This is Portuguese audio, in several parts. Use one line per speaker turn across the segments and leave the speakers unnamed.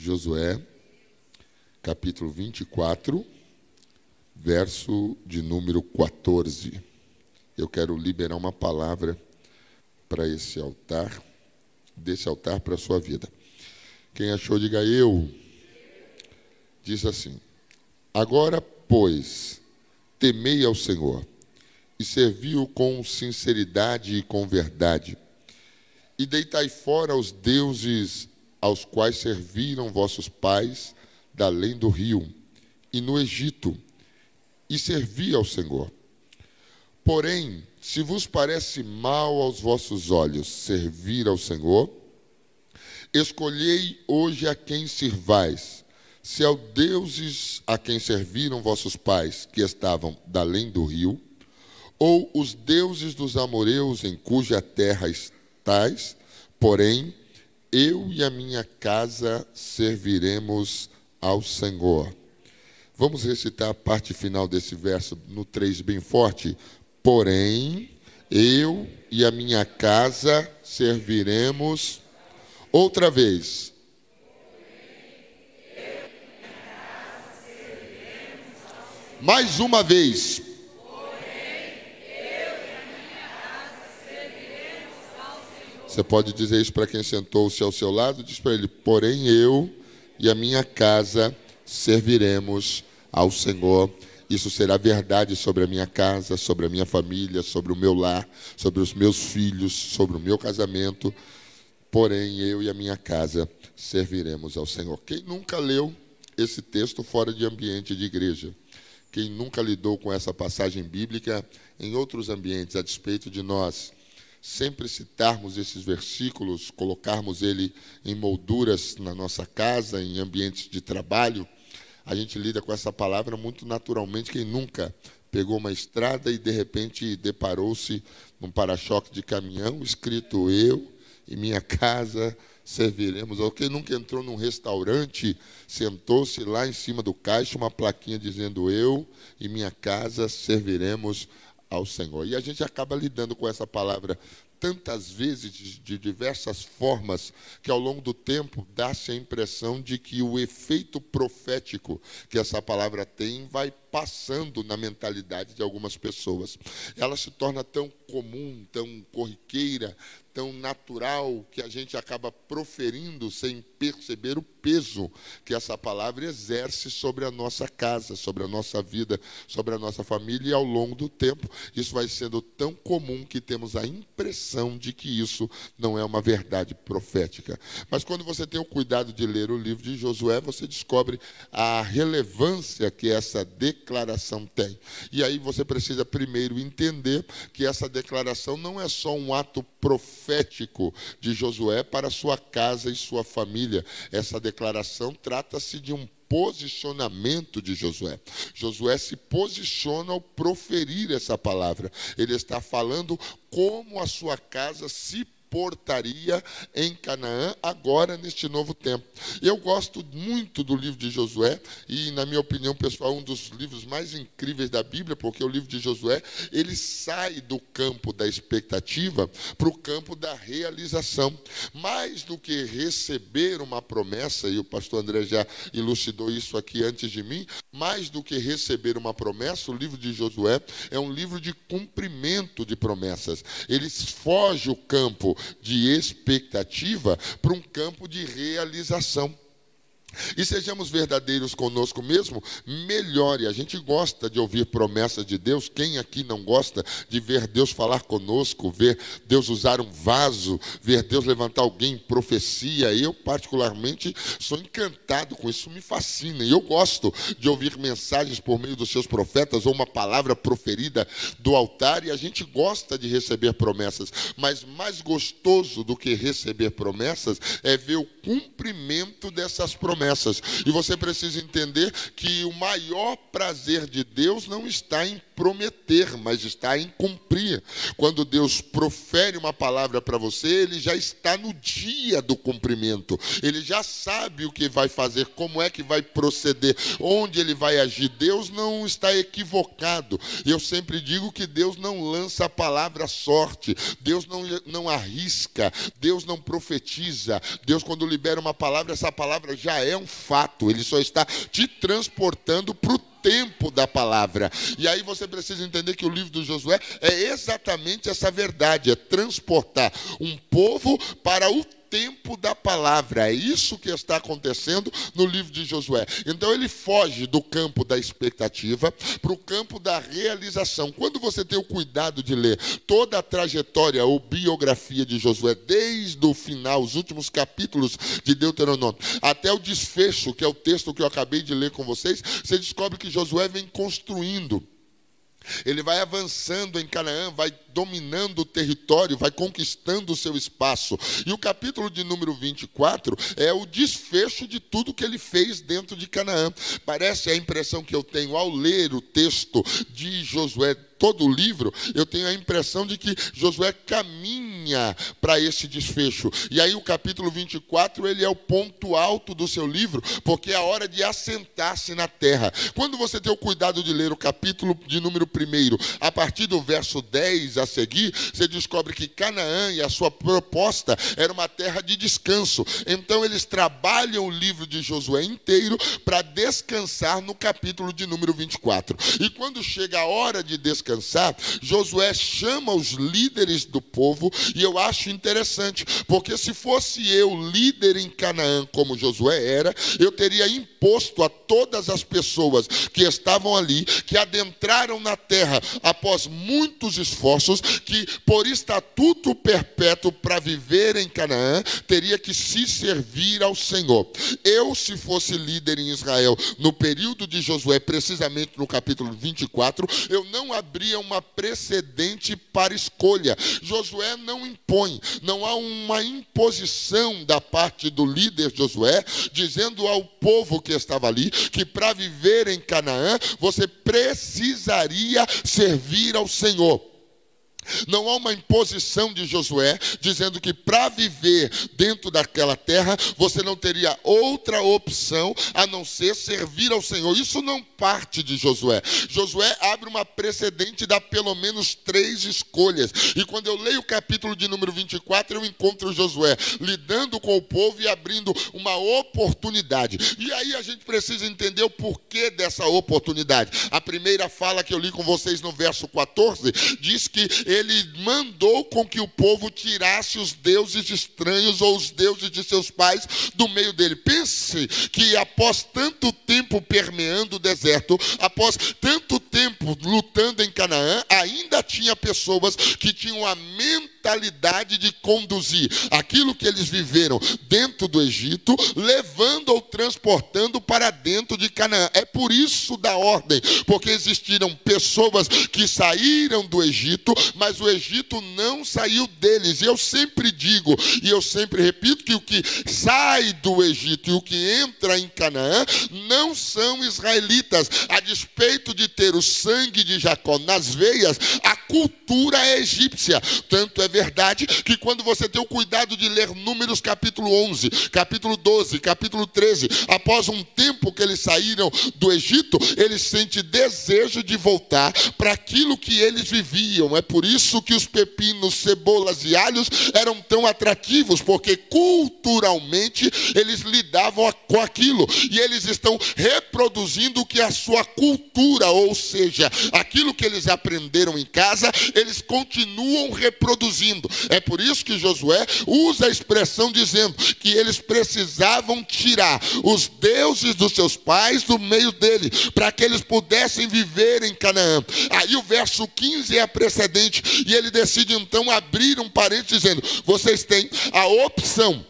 Josué, capítulo 24, verso de número 14. Eu quero liberar uma palavra para esse altar, desse altar para a sua vida. Quem achou, diga eu. Diz assim: agora, pois, temei ao Senhor e servi-o com sinceridade e com verdade, e deitai fora os deuses aos quais serviram vossos pais da além do rio e no Egito, e servi ao Senhor. Porém, se vos parece mal aos vossos olhos servir ao Senhor, escolhei hoje a quem sirvais, se aos deuses a quem serviram vossos pais, que estavam da além do rio, ou os deuses dos amoreus em cuja terra estais, porém, eu e a minha casa serviremos ao Senhor. Vamos recitar a parte final desse verso no 3 bem forte. Porém, eu e a minha casa serviremos. Outra vez. Mais uma vez. Você pode dizer isso para quem sentou-se ao seu lado, diz para ele: porém eu e a minha casa serviremos ao Senhor. Isso será verdade sobre a minha casa, sobre a minha família, sobre o meu lar, sobre os meus filhos, sobre o meu casamento. Porém eu e a minha casa serviremos ao Senhor. Quem nunca leu esse texto fora de ambiente de igreja? Quem nunca lidou com essa passagem bíblica em outros ambientes, a despeito de nós sempre citarmos esses versículos, colocarmos ele em molduras na nossa casa, em ambientes de trabalho, a gente lida com essa palavra muito naturalmente. Quem nunca pegou uma estrada e de repente deparou-se num para-choque de caminhão escrito eu e minha casa serviremos? Ou quem nunca entrou num restaurante, sentou-se lá em cima do caixa, uma plaquinha dizendo eu e minha casa serviremos ao Senhor. E a gente acaba lidando com essa palavra tantas vezes, de diversas formas, que ao longo do tempo dá-se a impressão de que o efeito profético que essa palavra tem vai passando na mentalidade de algumas pessoas. Ela se torna tão comum, tão corriqueira, tão natural, que a gente acaba proferindo sem perceber o peso que essa palavra exerce sobre a nossa casa, sobre a nossa vida, sobre a nossa família, e ao longo do tempo isso vai sendo tão comum que temos a impressão de que isso não é uma verdade profética. Mas quando você tem o cuidado de ler o livro de Josué, você descobre a relevância que essa declaração tem. E aí você precisa primeiro entender que essa declaração não é só um ato profético de Josué para sua casa e sua família. Essa declaração trata-se de um posicionamento de Josué. Josué se posiciona ao proferir essa palavra. Ele está falando como a sua casa se portaria em Canaã agora neste novo tempo. Eu gosto muito do livro de Josué e, na minha opinião pessoal, um dos livros mais incríveis da Bíblia, porque o livro de Josué, ele sai do campo da expectativa para o campo da realização. Mais do que receber uma promessa, e o pastor André já elucidou isso aqui antes de mim, mais do que receber uma promessa, o livro de Josué é um livro de cumprimento de promessas. Ele foge o campo de expectativa para um campo de realização. E sejamos verdadeiros conosco mesmo, melhore. A gente gosta de ouvir promessas de Deus. Quem aqui não gosta de ver Deus falar conosco, ver Deus usar um vaso, ver Deus levantar alguém em profecia? Eu, particularmente, sou encantado com isso, me fascina. E eu gosto de ouvir mensagens por meio dos seus profetas ou uma palavra proferida do altar, e a gente gosta de receber promessas. Mas mais gostoso do que receber promessas é ver o cumprimento dessas promessas. E você precisa entender que o maior prazer de Deus não está em prometer, mas está em cumprir. Quando Deus profere uma palavra para você, Ele já está no dia do cumprimento. Ele já sabe o que vai fazer, como é que vai proceder, onde Ele vai agir. Deus não está equivocado. Eu sempre digo que Deus não lança a palavra à sorte. Deus não arrisca. Deus não profetiza. Deus, quando libera uma palavra, essa palavra já é um fato, ele só está te transportando para o tempo da palavra. E aí você precisa entender que o livro de Josué é exatamente essa verdade, é transportar um povo para o tempo da palavra. É isso que está acontecendo no livro de Josué. Então ele foge do campo da expectativa para o campo da realização. Quando você tem o cuidado de ler toda a trajetória ou biografia de Josué, desde o final, os últimos capítulos de Deuteronômio, até o desfecho, que é o texto que eu acabei de ler com vocês, você descobre que Josué vem construindo. Ele vai avançando em Canaã, vai dominando o território, vai conquistando o seu espaço. E o capítulo de número 24 é o desfecho de tudo que ele fez dentro de Canaã. Parece a impressão que eu tenho ao ler o texto de Josué, todo o livro, eu tenho a impressão de que Josué caminha para esse desfecho. E aí o capítulo 24, ele é o ponto alto do seu livro, porque é a hora de assentar-se na terra. Quando você tem o cuidado de ler o capítulo de número 1, a partir do verso 10 a seguir, você descobre que Canaã e a sua proposta era uma terra de descanso. Então eles trabalham o livro de Josué inteiro para descansar no capítulo de número 24. E quando chega a hora de descansar, Josué chama os líderes do povo, e eu acho interessante, porque se fosse eu líder em Canaã como Josué era, eu teria imposto a todas as pessoas que estavam ali, que adentraram na terra após muitos esforços, que por estatuto perpétuo para viver em Canaã, teria que se servir ao Senhor. Eu, se fosse líder em Israel no período de Josué, precisamente no capítulo 24, eu não abria uma precedente para escolha. Josué não impõe, não há uma imposição da parte do líder Josué, dizendo ao povo que estava ali, que para viver em Canaã, você precisaria servir ao Senhor. Não há uma imposição de Josué dizendo que para viver dentro daquela terra você não teria outra opção a não ser servir ao Senhor. Isso não parte de Josué. Josué abre uma precedente e dá pelo menos 3 escolhas. E quando eu leio o capítulo de número 24, eu encontro Josué lidando com o povo e abrindo uma oportunidade. E aí a gente precisa entender o porquê dessa oportunidade. A primeira fala que eu li com vocês no verso 14 diz que ele mandou com que o povo tirasse os deuses estranhos ou os deuses de seus pais do meio dele. Pense que após tanto tempo permeando o deserto, após tanto tempo lutando em Canaã, ainda tinha pessoas que tinham a mentalidade de conduzir aquilo que eles viveram dentro do Egito, levando ou transportando para dentro de Canaã. É por isso da ordem, porque existiram pessoas que saíram do Egito, mas o Egito não saiu deles. E eu sempre digo, e eu sempre repito, que o que sai do Egito e o que entra em Canaã não são israelitas. A despeito de ter o sangue de Jacó nas veias, a cultura é egípcia. Tanto é verdade que quando você tem o cuidado de ler Números capítulo 11, capítulo 12, capítulo 13, após um tempo que eles saíram do Egito, eles sentem desejo de voltar para aquilo que eles viviam. É por isso que os pepinos, cebolas e alhos eram tão atrativos, porque culturalmente eles lidavam com aquilo, e eles estão reproduzindo o que é a sua cultura, ou seja, aquilo que eles aprenderam em casa, eles continuam reproduzindo. É por isso que Josué usa a expressão dizendo que eles precisavam tirar os deuses dos seus pais do meio dele, para que eles pudessem viver em Canaã. Aí o verso 15 é a precedente, e ele decide então abrir um parênteses dizendo: vocês têm a opção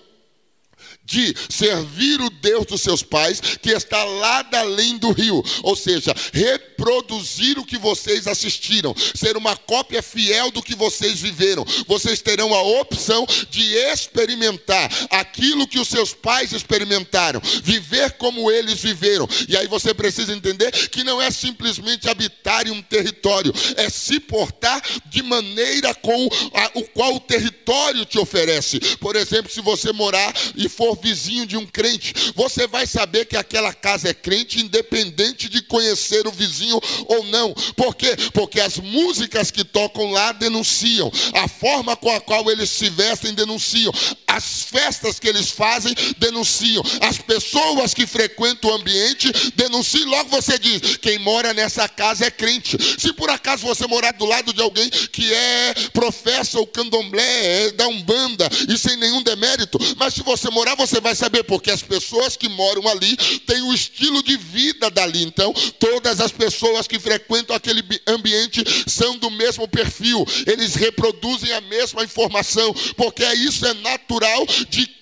de servir o Deus dos seus pais, que está lá da além do rio, ou seja, reproduzir o que vocês assistiram, ser uma cópia fiel do que vocês viveram. Vocês terão a opção de experimentar aquilo que os seus pais experimentaram, viver como eles viveram. E aí você precisa entender que não é simplesmente habitar em um território, é se portar de maneira com o qual o território te oferece. Por exemplo, se você morar e for for vizinho de um crente, você vai saber que aquela casa é crente, independente de conhecer o vizinho ou não. Por quê? Porque as músicas que tocam lá denunciam, a forma com a qual eles se vestem denunciam, as festas que eles fazem denunciam, as pessoas que frequentam o ambiente denunciam. Logo você diz, quem mora nessa casa é crente. Se por acaso você morar do lado de alguém que professa o candomblé, da umbanda, e sem nenhum demérito, mas se você morar, você vai saber, porque as pessoas que moram ali têm o estilo de vida dali. Então, todas as pessoas que frequentam aquele ambiente são do mesmo perfil, eles reproduzem a mesma informação, porque isso é natural de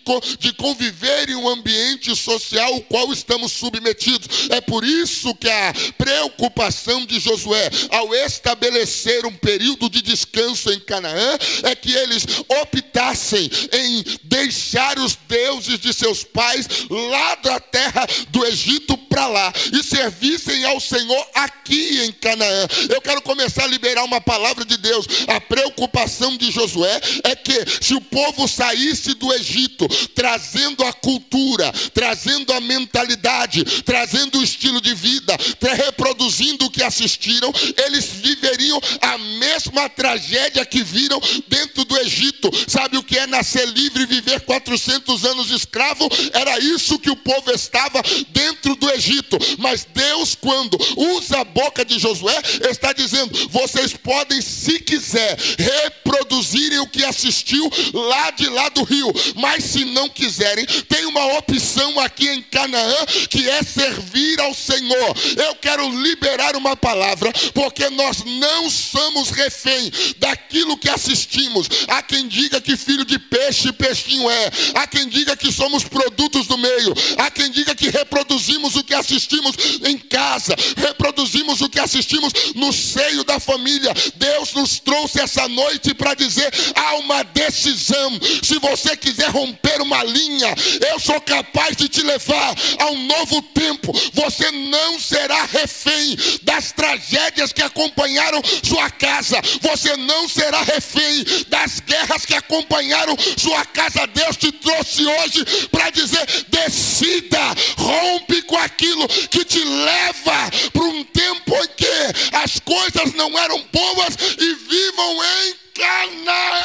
conviver em um ambiente social ao qual estamos submetidos. É por isso que a preocupação de Josué, ao estabelecer um período de descanso em Canaã, é que eles optassem em deixar os deuses de seus pais lá da terra do Egito para lá e servissem ao Senhor aqui em Canaã. Eu quero começar a liberar uma palavra de Deus. A preocupação de Josué é que se o povo saísse do Egito trazendo a cultura, trazendo a mentalidade, trazendo o estilo de vida, reproduzindo o que assistiram, eles viveriam a mesma tragédia que viram dentro do Egito. Sabe o que é nascer livre e viver 400 anos escravo? Era isso que o povo estava dentro do Egito. Mas Deus, quando usa a boca de Josué, está dizendo, vocês podem, se quiser, reproduzirem o que assistiu lá de lá do rio, mas se não quiserem, tem uma opção aqui em Canaã, que é servir ao Senhor. Eu quero liberar uma palavra, porque nós não somos refém daquilo que assistimos. Há quem diga que filho de peixe, peixinho é. Há quem diga que somos produtos do meio. Há quem diga que reproduzimos o que assistimos em casa, reproduzimos o que assistimos no seio da família. Deus nos trouxe essa noite para dizer, há uma decisão. Se você quiser romper uma linha, eu sou capaz de te levar a um novo tempo. Você não será refém das tragédias que acompanharam sua casa. Você não será refém das guerras que acompanharam sua casa. Deus te trouxe hoje para dizer, decida, rompe com aquilo que te leva para um tempo em que as coisas não eram boas e vivam em Canaã.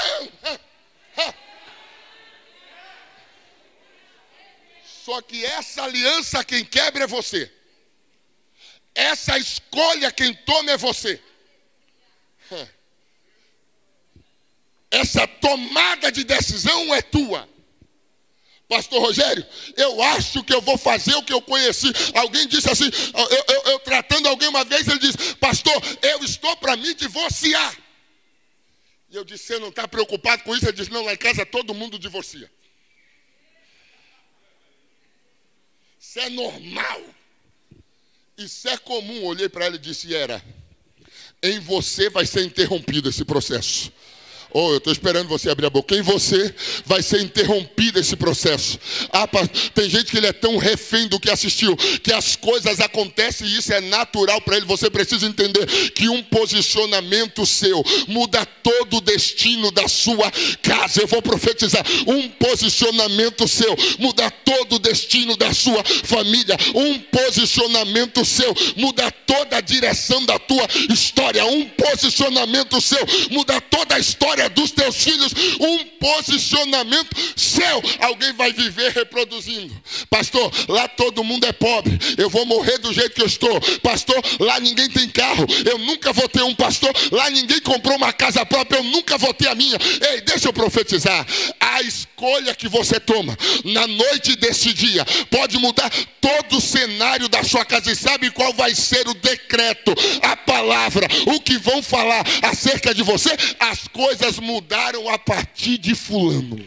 Só que essa aliança quem quebra é você. Essa escolha quem toma é você. Essa tomada de decisão é tua. Pastor Rogério, eu acho que eu vou fazer o que eu conheci. Alguém disse assim, eu tratando alguém uma vez, ele disse, pastor, eu estou para me divorciar. E eu disse, você não está preocupado com isso? Ele disse, não, lá em casa todo mundo divorcia. Isso é normal. Isso é comum. Olhei para ela e disse, era. Em você vai ser interrompido esse processo. Oh, eu estou esperando você abrir a boca. Em você vai ser interrompido esse processo. Tem gente que ele é tão refém do que assistiu, que as coisas acontecem e isso é natural para ele. Você precisa entender que um posicionamento seu muda todo o destino da sua casa. Eu vou profetizar. Um posicionamento seu muda todo o destino da sua família. Um posicionamento seu muda toda a direção da tua história. Um posicionamento seu muda toda a história dos teus filhos. Um posicionamento seu. Alguém vai viver reproduzindo. Pastor, lá todo mundo é pobre, eu vou morrer do jeito que eu estou. Pastor, lá ninguém tem carro, eu nunca vou ter um. Pastor, lá ninguém comprou uma casa própria, eu nunca vou ter a minha. Ei, deixa eu profetizar. A escolha que você toma na noite desse dia pode mudar todo o cenário da sua casa. E sabe qual vai ser o decreto, a palavra, o que vão falar acerca de você? As coisas mudaram a partir de fulano.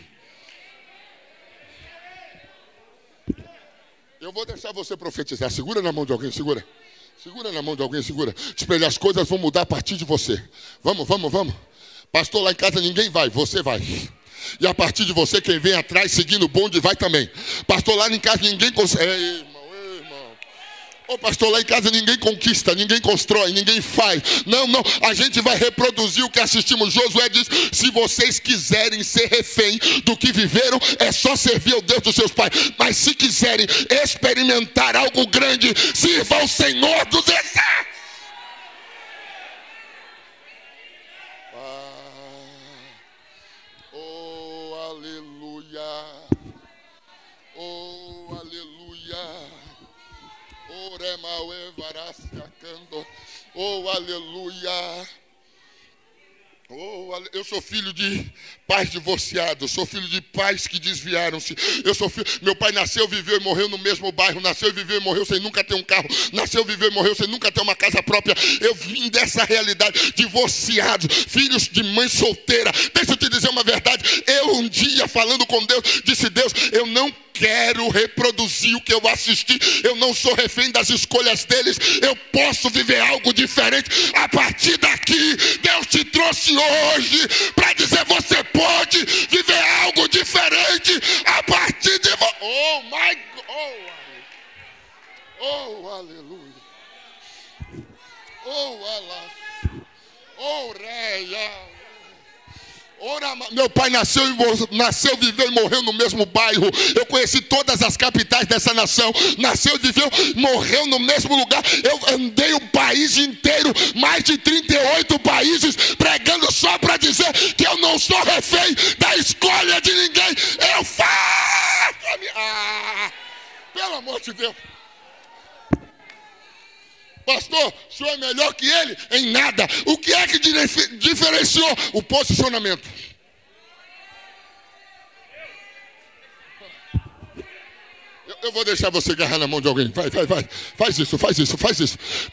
Eu vou deixar você profetizar. Segura na mão de alguém, segura. Segura na mão de alguém, segura. Espelha, as coisas vão mudar a partir de você. Vamos. Pastor, lá em casa ninguém vai, você vai. E a partir de você, quem vem atrás seguindo o bonde vai também. Pastor, lá em casa ninguém consegue. Ei, irmão. Ô pastor, lá em casa ninguém conquista, ninguém constrói, ninguém faz. Não, a gente vai reproduzir o que assistimos. Josué diz: se vocês quiserem ser refém do que viveram, é só servir ao Deus dos seus pais. Mas se quiserem experimentar algo grande, sirva ao Senhor dos exércitos. Oh, aleluia. Oh, aleluia. Oh, aleluia. Oh, eu sou filho de pais divorciados, sou filho de pais que desviaram-se. Meu pai nasceu, viveu e morreu no mesmo bairro, nasceu e viveu e morreu sem nunca ter um carro, nasceu, viveu e morreu sem nunca ter uma casa própria. Eu vim dessa realidade, divorciado, filhos de mãe solteira. Deixa eu te dizer uma verdade. Eu um dia falando com Deus, disse: Deus, eu não quero reproduzir o que eu assisti. Eu não sou refém das escolhas deles. Eu posso viver algo diferente. A partir daqui, Deus te trouxe hoje para dizer: você pode viver algo diferente a partir de você. Oh my God. Oh, aleluia. Oh, Allah. Oh, Reia. Meu pai nasceu, viveu e morreu no mesmo bairro. Eu conheci todas as capitais dessa nação. Nasceu, viveu, morreu no mesmo lugar. Eu andei o país inteiro, mais de 38 países, pregando só para dizer que eu não sou refém da escolha de ninguém. Eu faço a minha... pelo amor de Deus. Pastor, o senhor é melhor que ele? Em nada. O que é que diferenciou? O posicionamento. Eu vou deixar você agarrar na mão de alguém. Vai. Faz isso.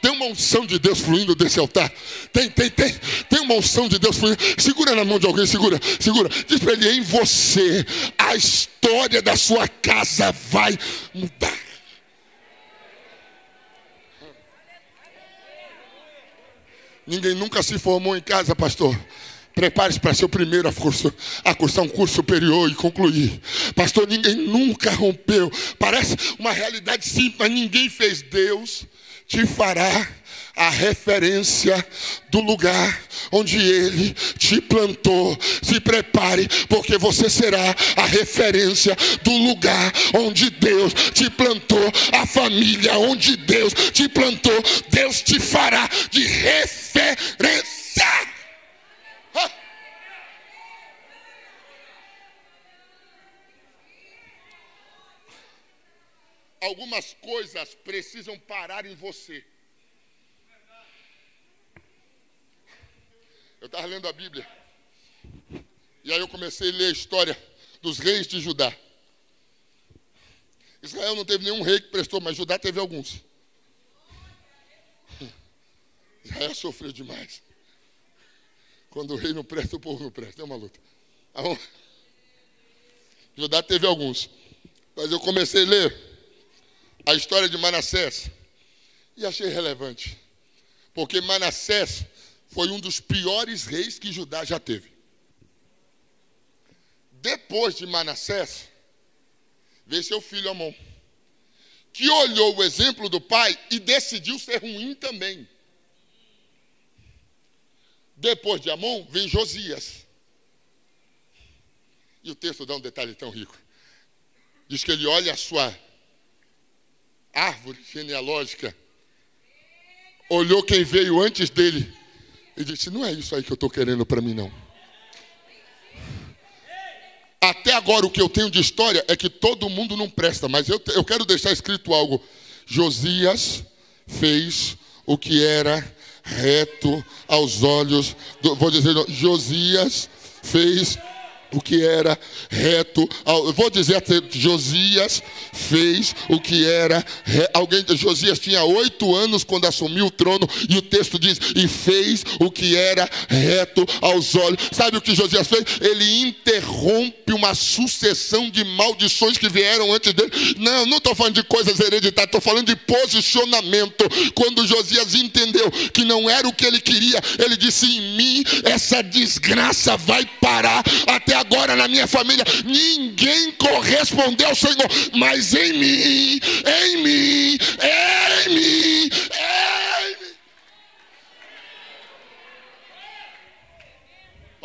Tem uma unção de Deus fluindo desse altar. Tem uma unção de Deus fluindo. Segura na mão de alguém, segura. Diz para ele: em você, a história da sua casa vai mudar. Ninguém nunca se formou em casa, pastor. Prepare-se para ser o primeiro a cursar um curso superior e concluir. Pastor, ninguém nunca rompeu. Parece uma realidade simples, mas ninguém fez. Deus te fará a referência do lugar onde Ele te plantou. Se prepare, porque você será a referência do lugar onde Deus te plantou. A família onde Deus te plantou, Deus te fará de referência. Algumas coisas precisam parar em você. Eu estava lendo a Bíblia, e aí eu comecei a ler a história dos reis de Judá. Israel não teve nenhum rei que prestou, mas Judá teve alguns. Israel sofreu demais. Quando o rei não presta, o povo não presta. É uma luta. Judá teve alguns. Mas eu comecei a ler a história de Manassés e achei relevante. Porque Manassés foi um dos piores reis que Judá já teve. Depois de Manassés, veio seu filho Amon, que olhou o exemplo do pai e decidiu ser ruim também. Depois de Amon, vem Josias. E o texto dá um detalhe tão rico. Diz que ele olha a sua árvore genealógica, olhou quem veio antes dele e disse: não é isso aí que eu estou querendo para mim, não. Até agora o que eu tenho de história é que todo mundo não presta, mas eu quero deixar escrito algo. Josias fez o que era reto aos olhos vou dizer, Josias fez o que era reto. Vou dizer até, Josias fez o que era Josias tinha 8 anos quando assumiu o trono, e o texto diz: e fez o que era reto aos olhos. Sabe o que Josias fez? Ele interrompe uma sucessão de maldições que vieram antes dele. Não estou falando de coisas hereditárias, estou falando de posicionamento. Quando Josias entendeu que não era o que ele queria, ele disse: em mim essa desgraça vai parar. Até agora na minha família ninguém correspondeu ao Senhor, mas em mim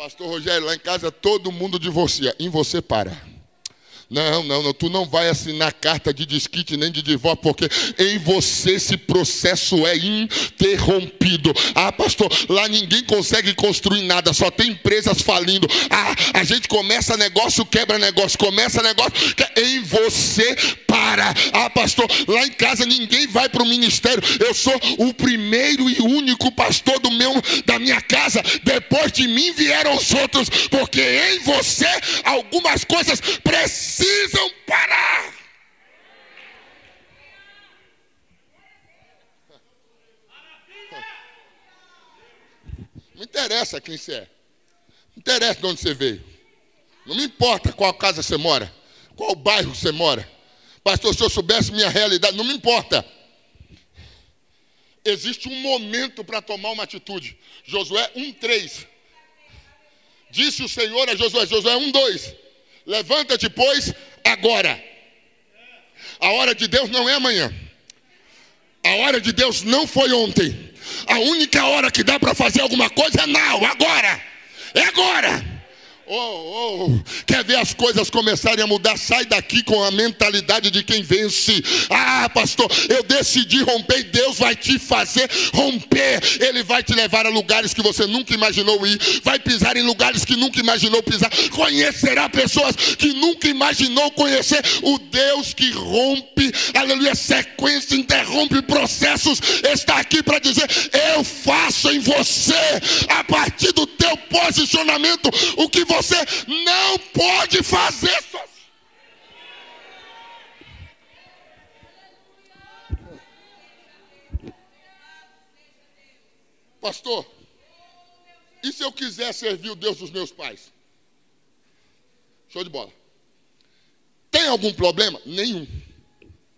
Pastor Rogério, lá em casa todo mundo divorcia. Em você para. Não, tu não vai assinar carta de desquite nem de divórcio, porque em você esse processo é interrompido. Ah, pastor, lá ninguém consegue construir nada, só tem empresas falindo. Ah, a gente começa negócio, quebra negócio, começa negócio, em você para. Ah, pastor, lá em casa ninguém vai para o ministério, eu sou o primeiro e único pastor da minha casa, depois de mim vieram os outros, porque em você algumas coisas precisam parar. Não interessa quem você é. Não interessa de onde você veio. Não me importa qual casa você mora. Qual bairro você mora. Pastor, se eu soubesse minha realidade, não me importa. Existe um momento para tomar uma atitude. Josué 1:3. Disse o Senhor a Josué, Josué 1:2. Levanta-te, pois, agora. A hora de Deus não é amanhã. A hora de Deus não foi ontem. A única hora que dá para fazer alguma coisa é não, agora. É agora. Quer ver as coisas começarem a mudar? Sai daqui com a mentalidade de quem vence. Ah, pastor, eu decidi romper e Deus vai te fazer romper. Ele vai te levar a lugares que você nunca imaginou ir. Vai pisar em lugares que nunca imaginou pisar. Conhecerá pessoas que nunca imaginou conhecer. O Deus que rompe, aleluia, sequência, interrompe processos, está aqui para dizer: eu faço em você, a partir do teu posicionamento, o que você não pode fazer sozinho. Pastor, e se eu quiser servir o Deus dos meus pais? Show de bola. Tem algum problema? Nenhum.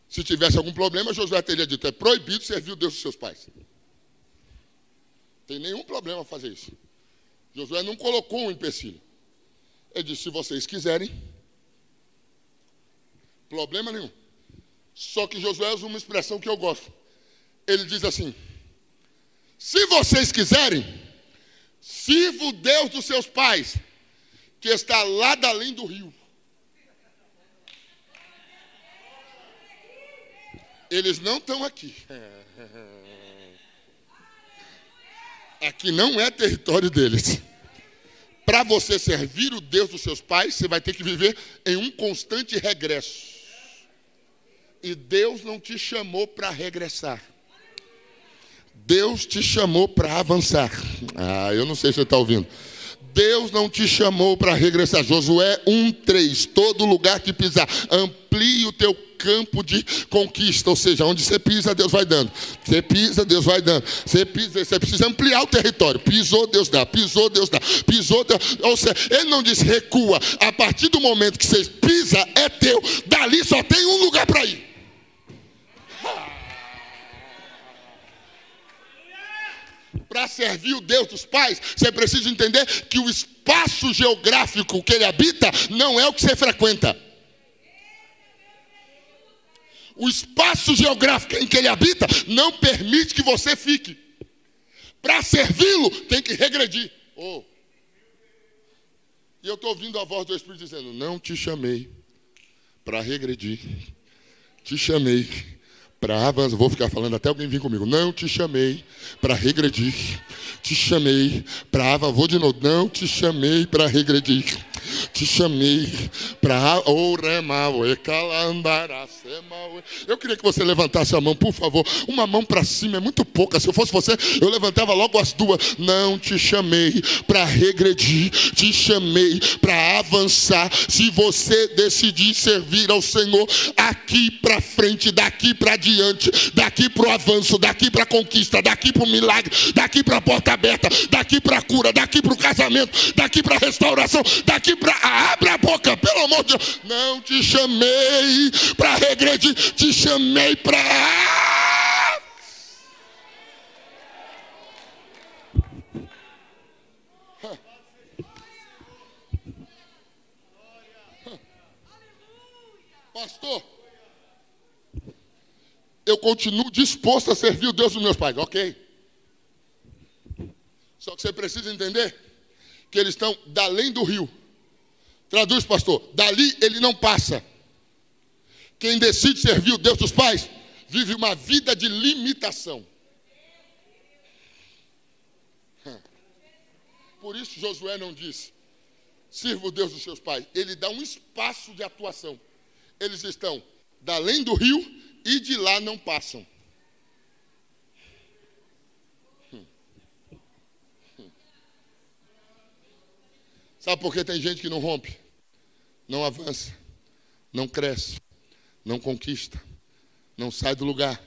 Se tivesse algum problema, Josué teria dito: é proibido servir o Deus dos seus pais. Tem nenhum problema fazer isso. Josué não colocou um empecilho. Ele disse: se vocês quiserem, problema nenhum. Só que Josué usa uma expressão que eu gosto. Ele diz assim: se vocês quiserem, sirva o Deus dos seus pais, que está lá da além do rio. Eles não estão aqui. Aqui não é território deles. Para você servir o Deus dos seus pais, você vai ter que viver em um constante regresso. E Deus não te chamou para regressar. Deus te chamou para avançar. Ah, eu não sei se você está ouvindo. Deus não te chamou para regressar. Josué 1:3. Todo lugar que pisar, amplie o teu campo de conquista. Ou seja, onde você pisa, Deus vai dando. Você pisa, Deus vai dando. Você pisa, você precisa ampliar o território. Pisou, Deus dá. Pisou, Deus dá. Pisou, Deus. Ou seja, ele não disse recua. A partir do momento que você pisa, é teu. Dali só tem um lugar para ir. Para servir o Deus dos pais, você precisa entender que o espaço geográfico que ele habita não é o que você frequenta. O espaço geográfico em que ele habita não permite que você fique. Para servi-lo, tem que regredir. E eu estou ouvindo a voz do Espírito dizendo: não te chamei para regredir. Te chamei para avançar. Vou ficar falando até alguém vir comigo. Não te chamei para regredir. Te chamei para avançar. Vou de novo. Não te chamei para regredir. Te chamei para... Eu queria que você levantasse a mão, por favor. Uma mão para cima é muito pouca. Se eu fosse você, eu levantava logo as duas. Não te chamei para regredir. Te chamei para avançar. Se você decidir servir ao Senhor, aqui para frente, daqui para diante, daqui para o avanço, daqui para a conquista, daqui para o milagre, daqui para a porta aberta, daqui para a cura, daqui para o casamento, daqui para a restauração, daqui para... Abre a boca, pelo amor de Deus. Não te chamei para regredir, te chamei para... Pastor, eu continuo disposto a servir o Deus dos meus pais. Ok. Só que você precisa entender que eles estão além do rio. Traduz, pastor, dali ele não passa. Quem decide servir o Deus dos pais, vive uma vida de limitação. Por isso Josué não diz, sirva o Deus dos seus pais. Ele dá um espaço de atuação. Eles estão além do rio e de lá não passam. Sabe por que tem gente que não rompe? Não avança, não cresce, não conquista, não sai do lugar.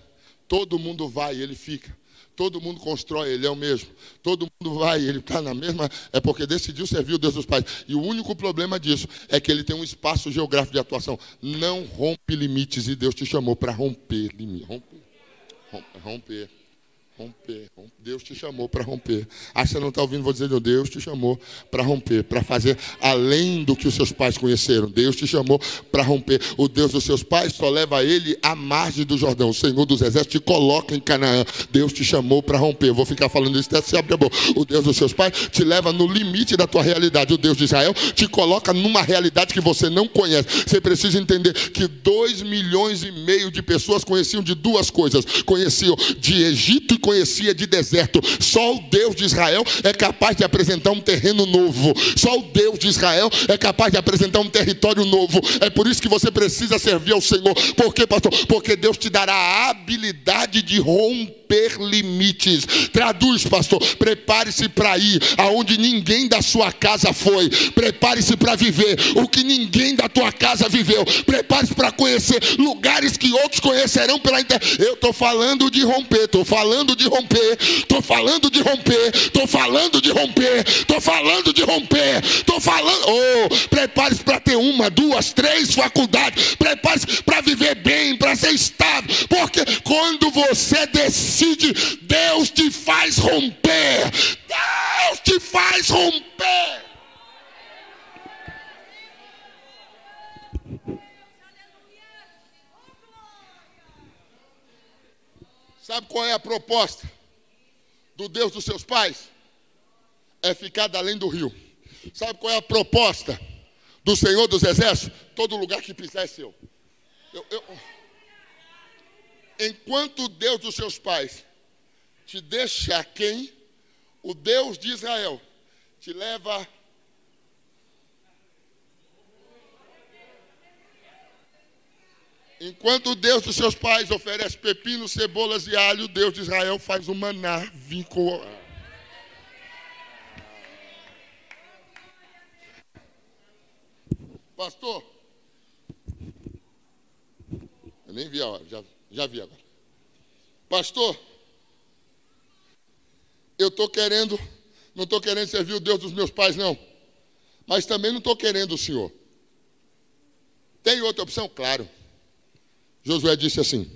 Todo mundo vai, ele fica. Todo mundo constrói, ele é o mesmo. Todo mundo vai, ele está na mesma. É porque decidiu servir o Deus dos pais. E o único problema disso é que ele tem um espaço geográfico de atuação. Não rompe limites, e Deus te chamou para romper limites. Romper. Deus te chamou para romper. Ah, você não está ouvindo, vou dizer, Deus te chamou para romper, para fazer além do que os seus pais conheceram. Deus te chamou para romper. O Deus dos seus pais só leva ele à margem do Jordão. O Senhor dos Exércitos te coloca em Canaã. Deus te chamou para romper. Eu vou ficar falando isso até se abrir a boca. O Deus dos seus pais te leva no limite da tua realidade. O Deus de Israel te coloca numa realidade que você não conhece. Você precisa entender que 2,5 milhões de pessoas conheciam de duas coisas. Conheciam de Egito e conhecia de deserto. Só o Deus de Israel é capaz de apresentar um terreno novo. Só o Deus de Israel é capaz de apresentar um território novo. É por isso que você precisa servir ao Senhor. Por quê, pastor? Porque Deus te dará a habilidade de romper limites. Traduz, pastor. Prepare-se para ir aonde ninguém da sua casa foi. Prepare-se para viver o que ninguém da tua casa viveu. Prepare-se para conhecer lugares que outros conhecerão pela internet. Eu estou falando de romper, estou falando de romper, estou falando de romper, estou falando de romper, estou falando de romper, estou falando. Oh, prepare-se para ter 1, 2, 3 faculdades. Prepare-se para viver bem, para ser estável. Porque quando você decide, Deus te faz romper. Deus te faz romper. Sabe qual é a proposta do Deus dos seus pais? É ficar além do rio. Sabe qual é a proposta do Senhor dos Exércitos? Todo lugar que pisar é seu. Enquanto o Deus dos seus pais te deixa aquém, o Deus de Israel te leva. Enquanto o Deus dos seus pais oferece pepinos, cebolas e alho, o Deus de Israel faz o maná vir com... Pastor, eu nem vi a hora, já vi agora. Pastor, eu estou querendo, não estou querendo servir o Deus dos meus pais, não. Mas também não estou querendo o Senhor. Tem outra opção? Claro. Josué disse assim: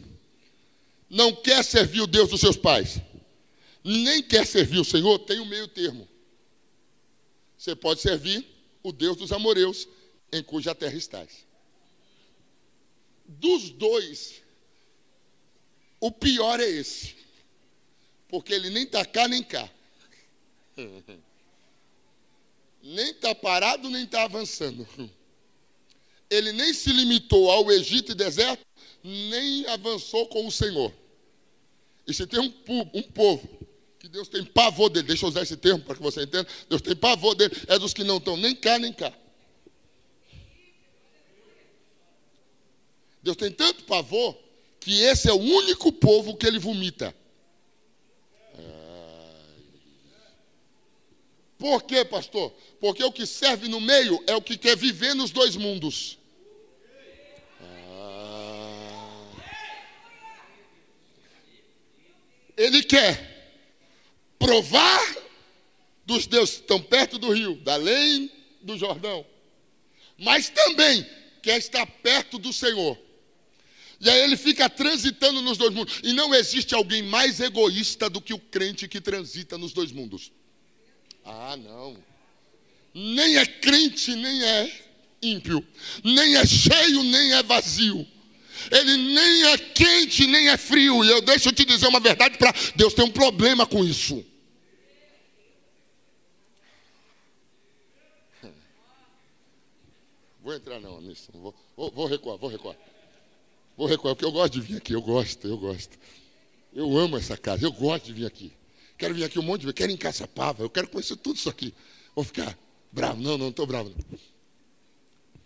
não quer servir o Deus dos seus pais, nem quer servir o Senhor, tem um meio termo. Você pode servir o Deus dos amoreus, em cuja terra estás. Dos dois, o pior é esse, porque ele nem está cá nem cá. Nem está parado, nem está avançando. Ele nem se limitou ao Egito e deserto, nem avançou com o Senhor. E se tem um povo que Deus tem pavor dele, deixa eu usar esse termo para que você entenda, Deus tem pavor dele, é dos que não estão nem cá nem cá. Deus tem tanto pavor que esse é o único povo que ele vomita. Por quê, pastor? Porque o que serve no meio é o que quer viver nos dois mundos. Ele quer provar dos deuses que estão perto do rio, além do Jordão, mas também quer estar perto do Senhor. E aí ele fica transitando nos dois mundos. E não existe alguém mais egoísta do que o crente que transita nos dois mundos. Ah, não. Nem é crente, nem é ímpio. Nem é cheio, nem é vazio. Ele nem é quente, nem é frio. E eu deixo te dizer uma verdade para Deus tem um problema com isso. Vou entrar não, nisso. Vou recuar. Vou recuar, porque eu gosto de vir aqui, eu gosto. Eu amo essa casa, eu gosto de vir aqui. Quero vir aqui um monte de vezes, quero ir em Caçapava, eu quero conhecer tudo isso aqui. Vou ficar bravo, não estou bravo. Não.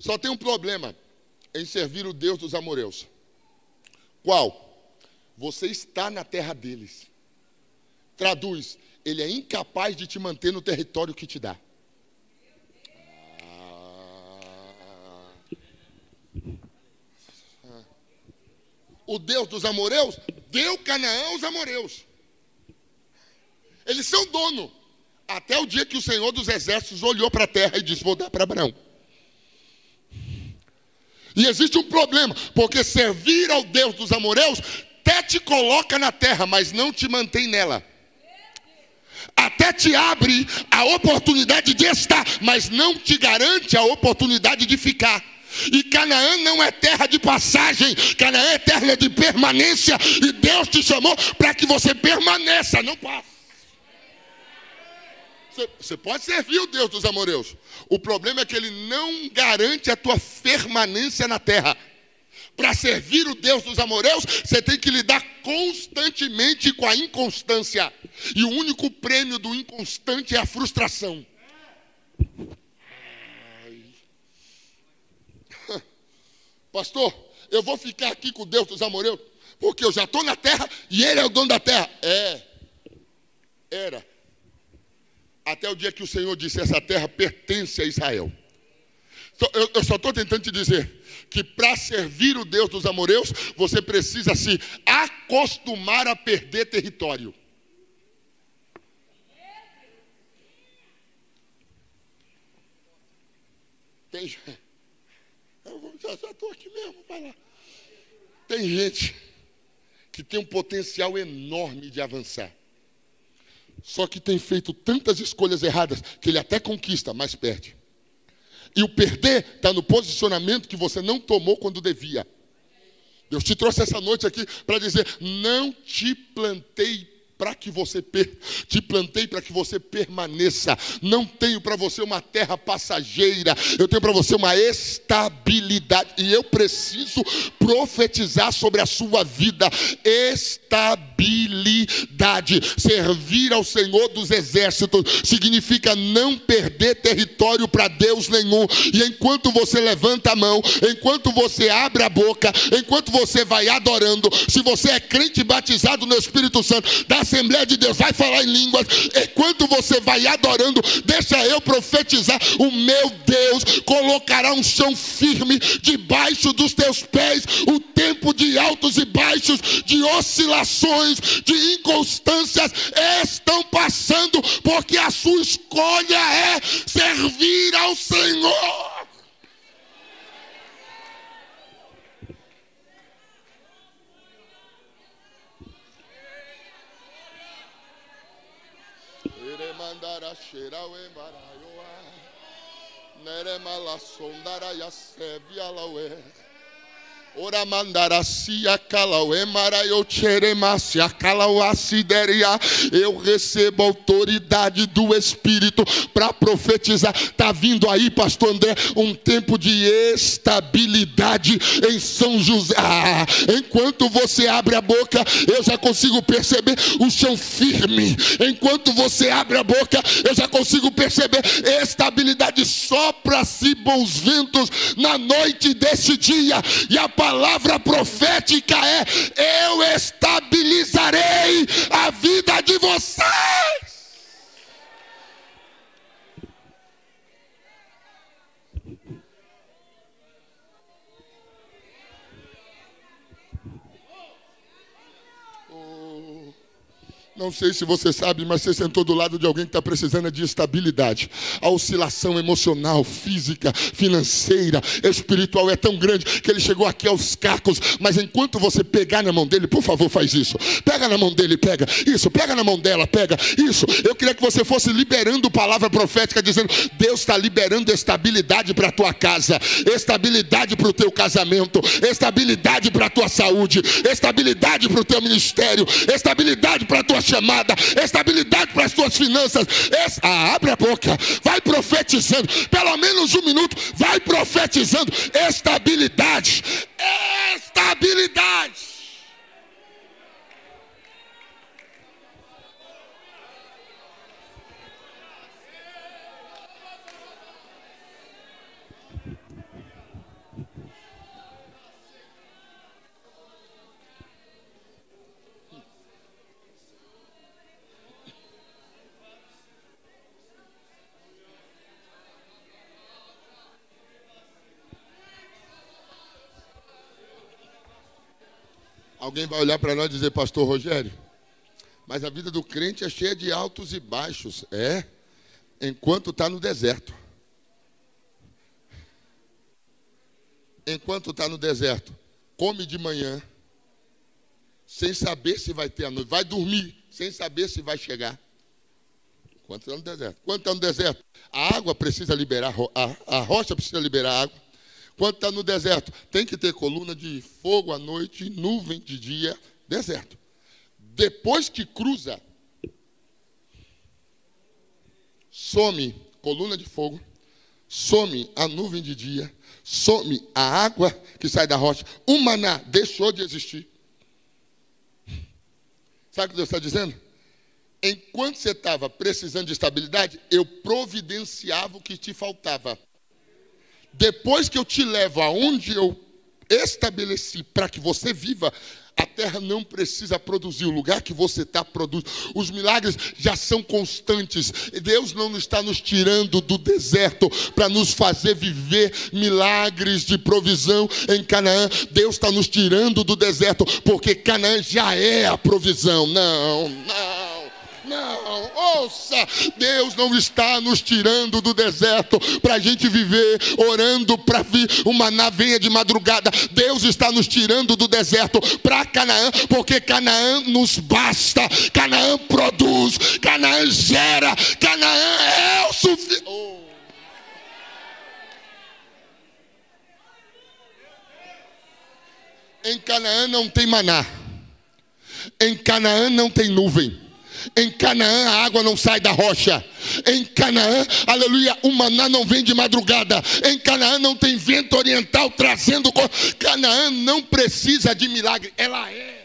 Só tem um problema em servir o Deus dos amorreus. Qual? Você está na terra deles. Traduz, ele é incapaz de te manter no território que te dá. O Deus dos amorreus deu Canaã aos amorreus. Eles são dono. Até o dia que o Senhor dos Exércitos olhou para a terra e disse, vou dar para Abraão. E existe um problema, porque servir ao Deus dos amorreus até te coloca na terra, mas não te mantém nela. Até te abre a oportunidade de estar, mas não te garante a oportunidade de ficar. E Canaã não é terra de passagem, Canaã é terra de permanência. E Deus te chamou para que você permaneça, não passe. Você pode servir o Deus dos amorreus. O problema é que ele não garante a tua permanência na terra. Para servir o Deus dos amorreus, você tem que lidar constantemente com a inconstância. E o único prêmio do inconstante é a frustração. Pastor, eu vou ficar aqui com o Deus dos amorreus, porque eu já estou na terra e ele é o dono da terra. Era. Até o dia que o Senhor disse, essa terra pertence a Israel. Eu só estou tentando te dizer que para servir o Deus dos amorreus, você precisa se acostumar a perder território. Já estou aqui mesmo, vai lá. Tem gente que tem um potencial enorme de avançar. Só que tem feito tantas escolhas erradas que ele até conquista, mas perde. E o perder está no posicionamento que você não tomou quando devia. Deus te trouxe essa noite aqui para dizer, não te plantei para que você te plantei para que você permaneça. Não tenho para você uma terra passageira, eu tenho para você uma estabilidade. E eu preciso profetizar sobre a sua vida estabilidade. Servir ao Senhor dos Exércitos significa não perder território para Deus nenhum. E enquanto você levanta a mão, enquanto você abre a boca, enquanto você vai adorando, se você é crente batizado no Espírito Santo da Assembleia de Deus, vai falar em línguas, enquanto você vai adorando, deixa eu profetizar, o meu Deus colocará um chão firme debaixo dos teus pés. O tempo de altos e baixos, de oscilações, de inconstâncias estão passando, porque a sua escolha é servir ao Senhor. Ora mandaracia calauê maraio cheremacia calauacideria. Eu recebo autoridade do Espírito para profetizar. Está vindo aí, pastor André, um tempo de estabilidade em São José. Enquanto você abre a boca, eu já consigo perceber o chão firme. Enquanto você abre a boca, eu já consigo perceber estabilidade. Sopra-se bons ventos na noite deste dia. E a palavra profética é: eu estabilizarei a vida de vocês. Não sei se você sabe, mas você sentou do lado de alguém que está precisando de estabilidade. A oscilação emocional, física, financeira, espiritual é tão grande que ele chegou aqui aos cacos. Mas enquanto você pegar na mão dele, por favor, faz isso. Pega na mão dele, pega isso. Pega na mão dela, pega isso. Eu queria que você fosse liberando palavra profética, dizendo: Deus está liberando estabilidade para a tua casa, estabilidade para o teu casamento, estabilidade para a tua saúde, estabilidade para o teu ministério, estabilidade para as tuas chamada, estabilidade para as tuas finanças. Abre a boca, vai profetizando, pelo menos 1 minuto, vai profetizando. Estabilidade, estabilidade. Alguém vai olhar para nós e dizer: pastor Rogério, mas a vida do crente é cheia de altos e baixos. Enquanto está no deserto. Enquanto está no deserto, come de manhã, sem saber se vai ter a noite. Vai dormir, sem saber se vai chegar. Enquanto está no deserto. Quando está no deserto, a água precisa liberar, a rocha precisa liberar água. Quando está no deserto, tem que ter coluna de fogo à noite, nuvem de dia, deserto. Depois que cruza, some coluna de fogo, some a nuvem de dia, some a água que sai da rocha. O maná deixou de existir. Sabe o que Deus está dizendo? Enquanto você estava precisando de estabilidade, eu providenciava o que te faltava. Depois que eu te levo aonde eu estabeleci para que você viva, a terra não precisa produzir. O lugar que você está produz. Os milagres já são constantes. Deus não está nos tirando do deserto para nos fazer viver milagres de provisão em Canaã. Deus está nos tirando do deserto porque Canaã já é a provisão. Não, ouça, Deus não está nos tirando do deserto para a gente viver orando para vir o maná venha de madrugada. Deus está nos tirando do deserto para Canaã, porque Canaã nos basta, Canaã produz, Canaã gera, Canaã é o suficiente. Em Canaã não tem maná, em Canaã não tem nuvem. Em Canaã a água não sai da rocha. Em Canaã, aleluia, o maná não vem de madrugada. Em Canaã não tem vento oriental trazendo. Canaã não precisa de milagre, ela é.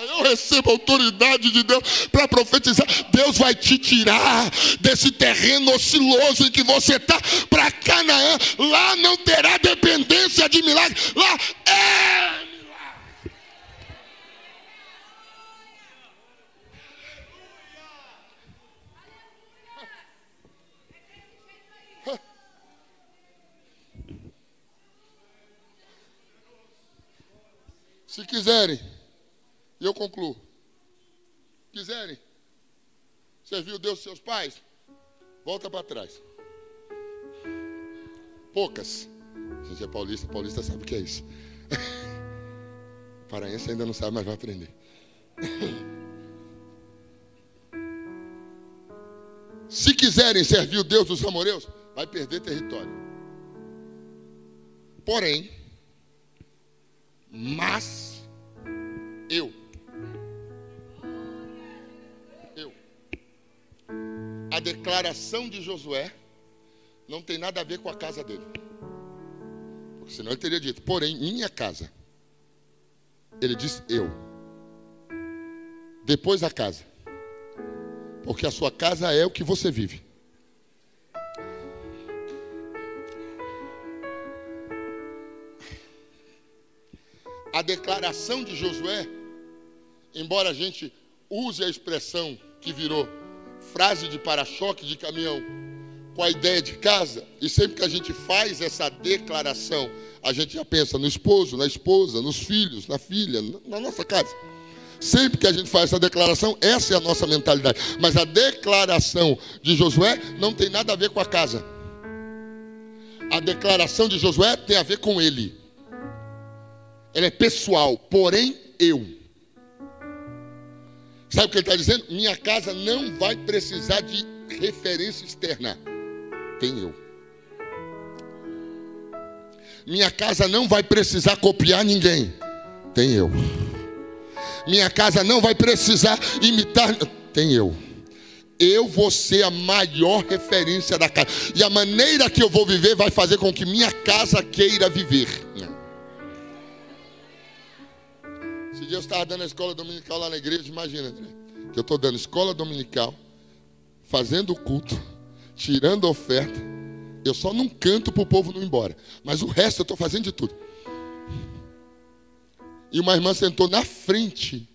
Eu recebo a autoridade de Deus para profetizar. Deus vai te tirar desse terreno ociloso em que você está para Canaã. Lá não terá dependência de milagre. Lá é milagre. Se quiserem, e eu concluo. Quiserem servir o Deus dos seus pais, volta para trás. Poucas. Se você é paulista, paulista sabe o que é isso. Paraense ainda não sabe, mas vai aprender. Se quiserem servir o Deus dos amoreus, vai perder território. Porém, mas eu, a declaração de Josué não tem nada a ver com a casa dele, porque senão ele teria dito, porém minha casa. Ele disse eu, depois a casa, porque a sua casa é o que você vive. A declaração de Josué, embora a gente use a expressão que virou frase de para-choque de caminhão com a ideia de casa, e sempre que a gente faz essa declaração, a gente já pensa no esposo, na esposa, nos filhos, na filha, na nossa casa. Sempre que a gente faz essa declaração, essa é a nossa mentalidade. Mas a declaração de Josué não tem nada a ver com a casa. A declaração de Josué tem a ver com ele. Ela é pessoal, porém eu. Sabe o que ele está dizendo? Minha casa não vai precisar de referência externa. Tem eu. Minha casa não vai precisar copiar ninguém. Tem eu. Minha casa não vai precisar imitar. Tem eu. Eu vou ser a maior referência da casa. E a maneira que eu vou viver vai fazer com que minha casa queira viver. Esse dia eu estava dando a escola dominical lá na igreja. Imagina, André, que eu estou dando escola dominical, fazendo o culto, tirando a oferta. Eu só não canto para o povo não ir embora. Mas o resto eu estou fazendo de tudo. E uma irmã sentou na frente.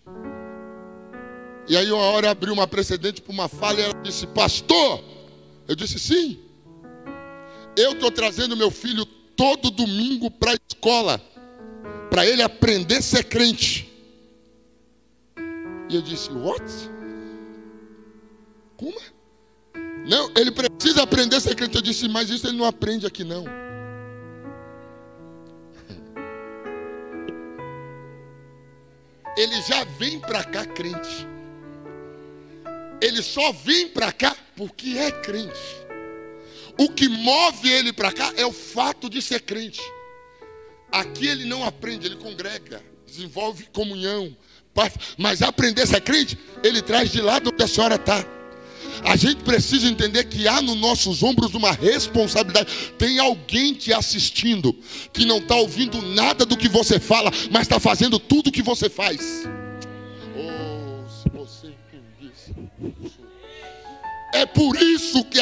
E aí uma hora abriu uma precedente para uma fala e ela disse: pastor, eu disse sim. Eu estou trazendo meu filho todo domingo para a escola, para ele aprender a ser crente. E eu disse: what? Como? Não, ele precisa aprender a ser crente. Eu disse: mas isso ele não aprende aqui não. Ele já vem para cá crente. Ele só vem para cá porque é crente. O que move ele para cá é o fato de ser crente. Aqui ele não aprende, ele congrega, desenvolve comunhão, mas aprender a ser crente, ele traz de lá onde a senhora está. A gente precisa entender que há nos nossos ombros uma responsabilidade. Tem alguém te assistindo que não está ouvindo nada do que você fala, mas está fazendo tudo o que você faz. Oh, se você entendesse. É por isso que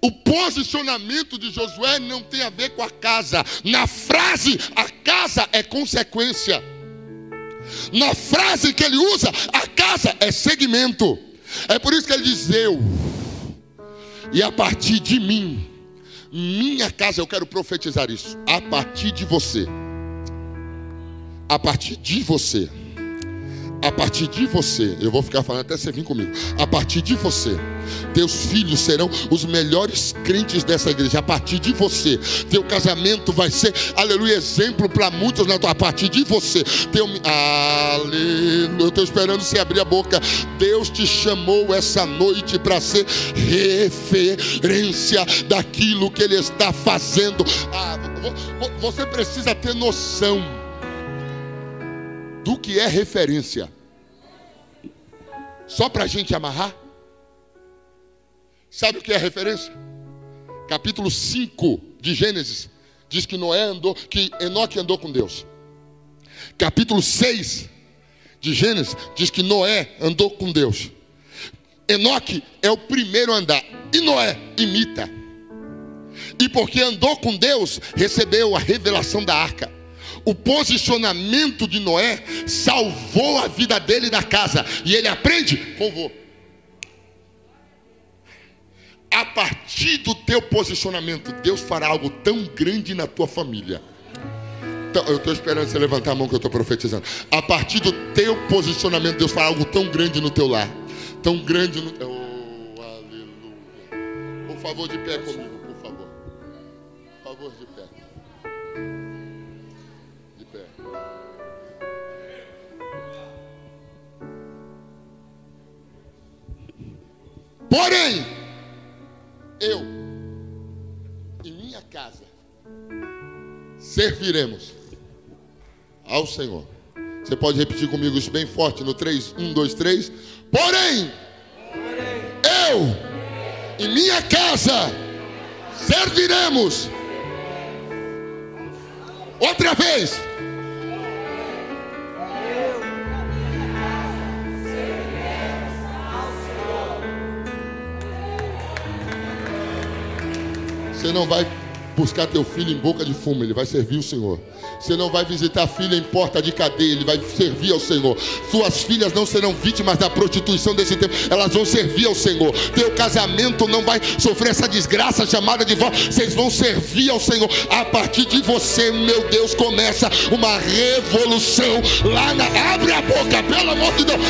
o posicionamento de Josué não tem a ver com a casa. Na frase, a casa é consequência. Na frase que ele usa, a casa é segmento. É por isso que ele diz: eu, e a partir de mim, minha casa, eu quero profetizar isso. A partir de você, a partir de você, a partir de você, eu vou ficar falando até você vir comigo. A partir de você, teus filhos serão os melhores crentes dessa igreja. A partir de você, teu casamento vai ser, aleluia, exemplo para muitos. A partir de você, aleluia, eu estou esperando você abrir a boca. Deus te chamou essa noite para ser referência daquilo que Ele está fazendo. Você precisa ter noção do que é referência. Só para a gente amarrar. Sabe o que é referência? Capítulo 5 de Gênesis diz que que Enoque andou com Deus. Capítulo 6 de Gênesis diz que Noé andou com Deus. Enoque é o primeiro a andar e Noé imita. E porque andou com Deus, recebeu a revelação da arca. O posicionamento de Noé salvou a vida dele e da casa. E ele aprende com o vô. A partir do teu posicionamento, Deus fará algo tão grande na tua família. Então, eu estou esperando você levantar a mão que eu estou profetizando. A partir do teu posicionamento, Deus fará algo tão grande no teu lar. Tão grande no... Oh, aleluia. Por favor, de pé comigo, por favor. Por favor, de pé. Porém, eu e minha casa serviremos ao Senhor. Você pode repetir comigo isso bem forte no 3, 1, 2, 3. Porém, eu e minha casa serviremos. Outra vez. Você não vai buscar teu filho em boca de fumo, ele vai servir o Senhor. Você não vai visitar filho em porta de cadeia, ele vai servir ao Senhor. Suas filhas não serão vítimas da prostituição desse tempo, elas vão servir ao Senhor. Teu casamento não vai sofrer essa desgraça chamada de divórcio, vocês vão servir ao Senhor. A partir de você, meu Deus, começa uma revolução lá na... Abre a boca, pelo amor de Deus.